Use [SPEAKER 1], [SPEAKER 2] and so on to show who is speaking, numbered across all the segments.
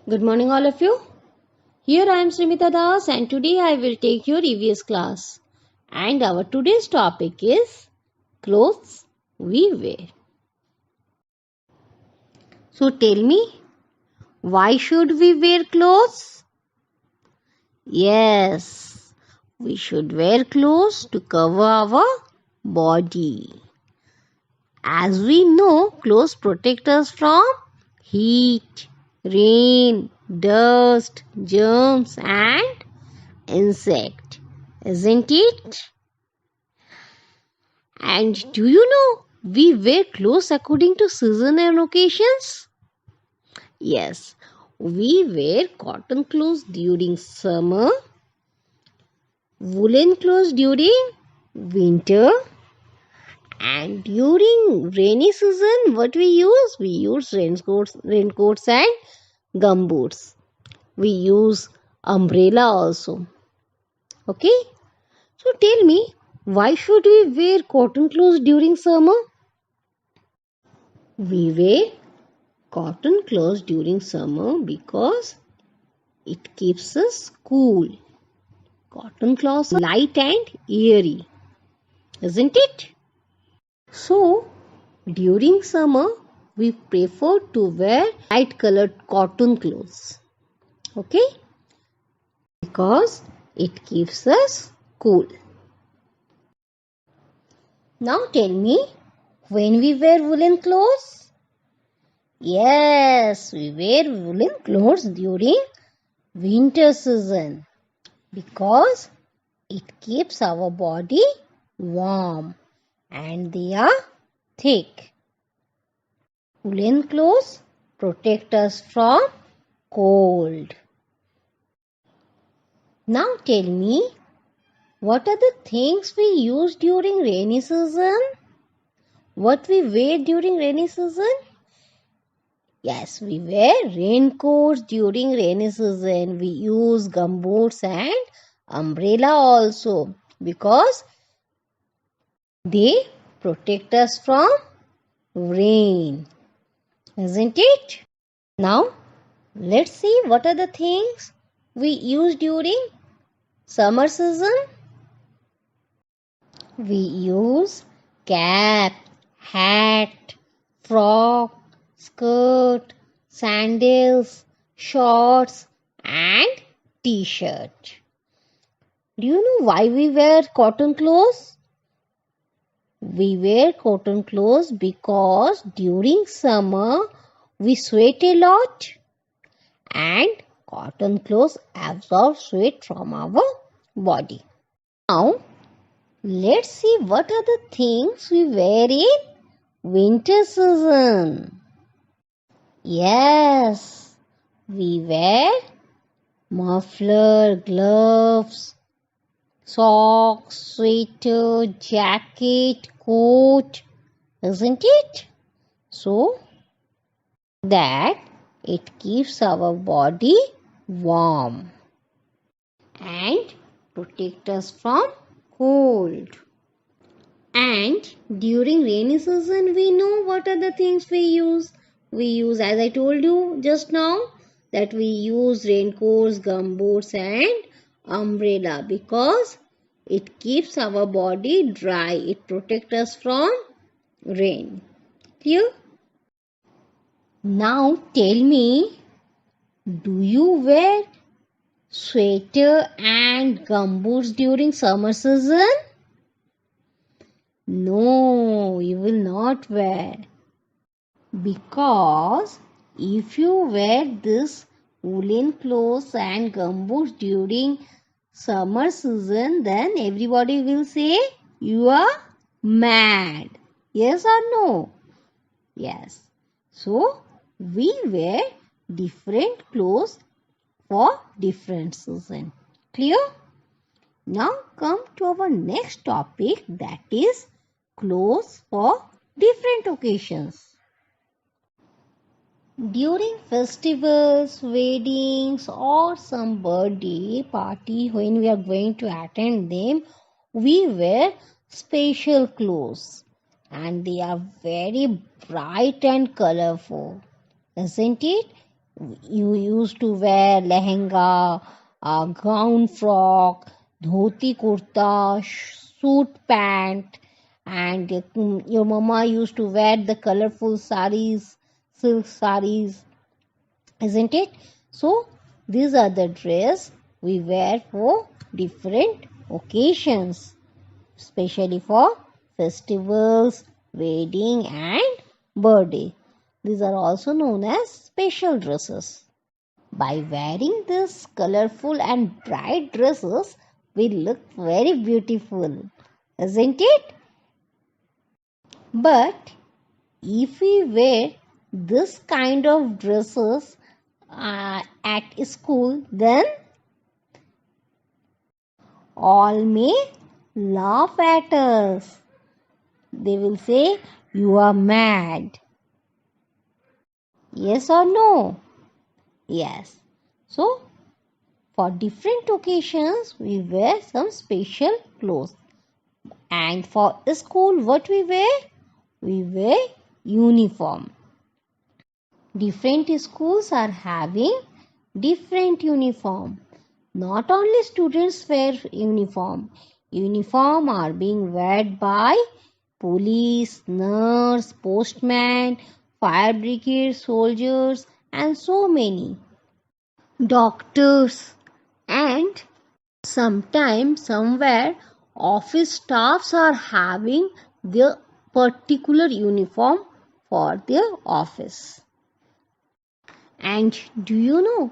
[SPEAKER 1] Good morning, all of you. Here I am Srimita Das, and today I will take your EVS class. And our today's topic is clothes we wear. So tell me, why should we wear clothes? Yes, we should wear clothes to cover our body. As we know, clothes protect us from heat, rain, dust, germs, and insect, isn't it? And do you know we wear clothes according to season and occasions? Yes, we wear cotton clothes during summer, woolen clothes during winter, and during rainy season, what we use? We use raincoats and gumboots. We use umbrella also. Okay? So tell me, why should we wear cotton clothes during summer? We wear cotton clothes during summer because it keeps us cool. Cotton clothes are light and airy, isn't it? So, during summer, we prefer to wear light colored cotton clothes. Okay? Because it keeps us cool. Now tell me, when we wear woolen clothes? Yes, we wear woolen clothes during winter season because it keeps our body warm and they are thick. Woolen clothes protect us from cold. Now tell me, what are the things we use during rainy season? What we wear during rainy season? Yes, we wear raincoats during rainy season. We use gumboots and umbrella also because they protect us from rain, isn't it? Now, let's see what are the things we use during summer season. We use cap, hat, frock, skirt, sandals, shorts, and t-shirt. Do you know why we wear cotton clothes? We wear cotton clothes because during summer we sweat a lot and cotton clothes absorb sweat from our body. Now, let's see what are the things we wear in winter season. Yes, we wear muffler, gloves, socks, sweater, jacket, coat, isn't it? So that it keeps our body warm and protect us from cold. And during rainy season, we know what are the things we use. We use, as I told you just now, that we use raincoats, gumboots, and umbrella because it keeps our body dry. It protects us from rain. Clear? Now tell me, do you wear sweater and gumboots during summer season? No, you will not wear. Because if you wear this woolen clothes and gumboots during summer season, then everybody will say you are mad. Yes or no? Yes. So we wear different clothes for different season. Clear? Now come to our next topic, that is clothes for different occasions. During festivals, weddings, or some birthday party, when we are going to attend them, we wear special clothes and they are very bright and colorful, isn't it? You used to wear lehenga, gown frock, dhoti kurta, suit pant, and your mama used to wear the colorful saris, silk saris, isn't it? So these are the dress we wear for different occasions, especially for festivals, wedding, and birthday. These are also known as special dresses. By wearing these colorful and bright dresses, we look very beautiful, isn't it? But if we wear this kind of dresses at school, then all may laugh at us. They will say, "You are mad." Yes or no? Yes. So, for different occasions, we wear some special clothes. And for school, what we wear? We wear uniform. Different schools are having different uniform. Not only students wear uniform. Uniform are being worn by police, nurse, postman, fire brigade, soldiers, and so many. Doctors, and sometimes somewhere office staffs are having their particular uniform for their office. And do you know,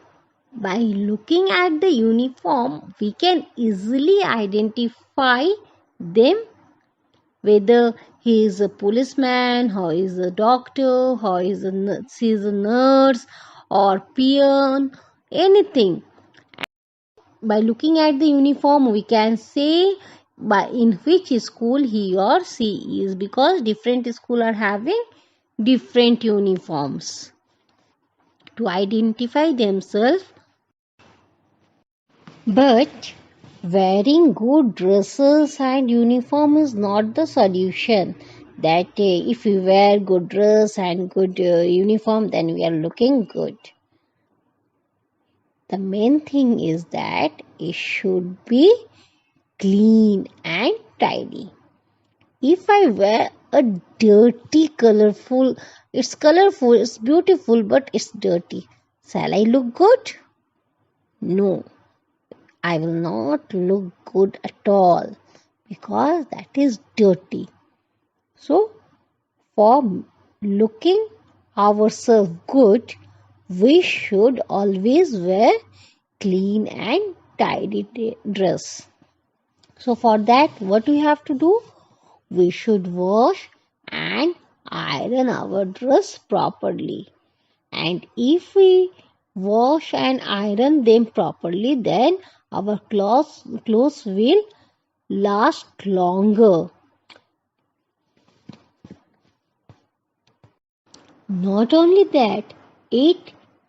[SPEAKER 1] by looking at the uniform, we can easily identify them, whether he is a policeman, or he is a doctor, or he is a nurse, or peon, anything. By looking at the uniform, we can say by in which school he or she is, because different schools are having different uniforms to identify themselves. But wearing good dresses and uniform is not the solution. That if we wear good dress and good uniform, then we are looking good. The main thing is that it should be clean and tidy. If I wear a dirty, colorful, it's beautiful, but it's dirty. Shall I look good? No, I will not look good at all, because that is dirty. So, for looking ourselves good, we should always wear clean and tidy dress. So, for that, what we have to do? We should wash and iron our dress properly. And if we wash and iron them properly, then our clothes will last longer. Not only that,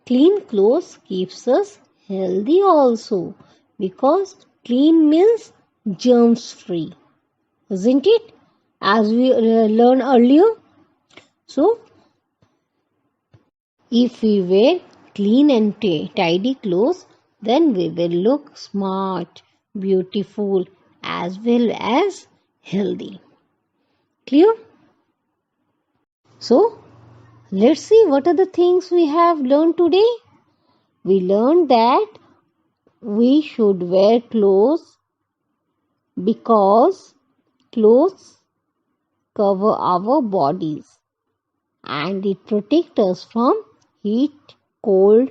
[SPEAKER 1] clean clothes keeps us healthy also, because clean means germs free, isn't it? As we learned earlier. So, if we wear clean and tidy clothes, then we will look smart, beautiful, as well as healthy. Clear? So, let's see what are the things we have learned today. We learned that we should wear clothes because clothes cover our bodies and it protects us from heat, cold,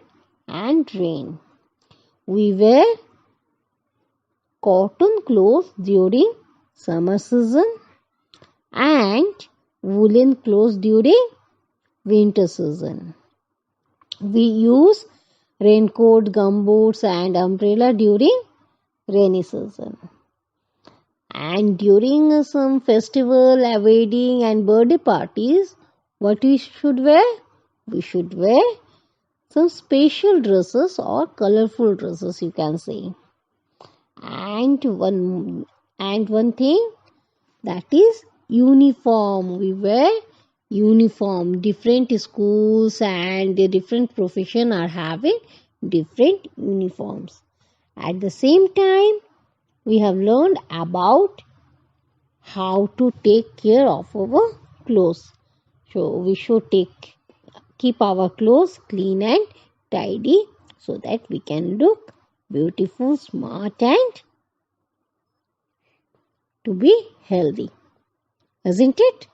[SPEAKER 1] and rain. We wear cotton clothes during summer season and woolen clothes during winter season. We use raincoat, gumboots, and umbrella during rainy season. And during some festival, a wedding, and birthday parties, what we should wear? We should wear some special dresses or colorful dresses, you can say. And one thing, that is uniform. We wear uniform. Different schools and the different profession are having different uniforms. At the same time, we have learned about how to take care of our clothes. So we should keep our clothes clean and tidy so that we can look beautiful, smart, and to be healthy. Isn't it?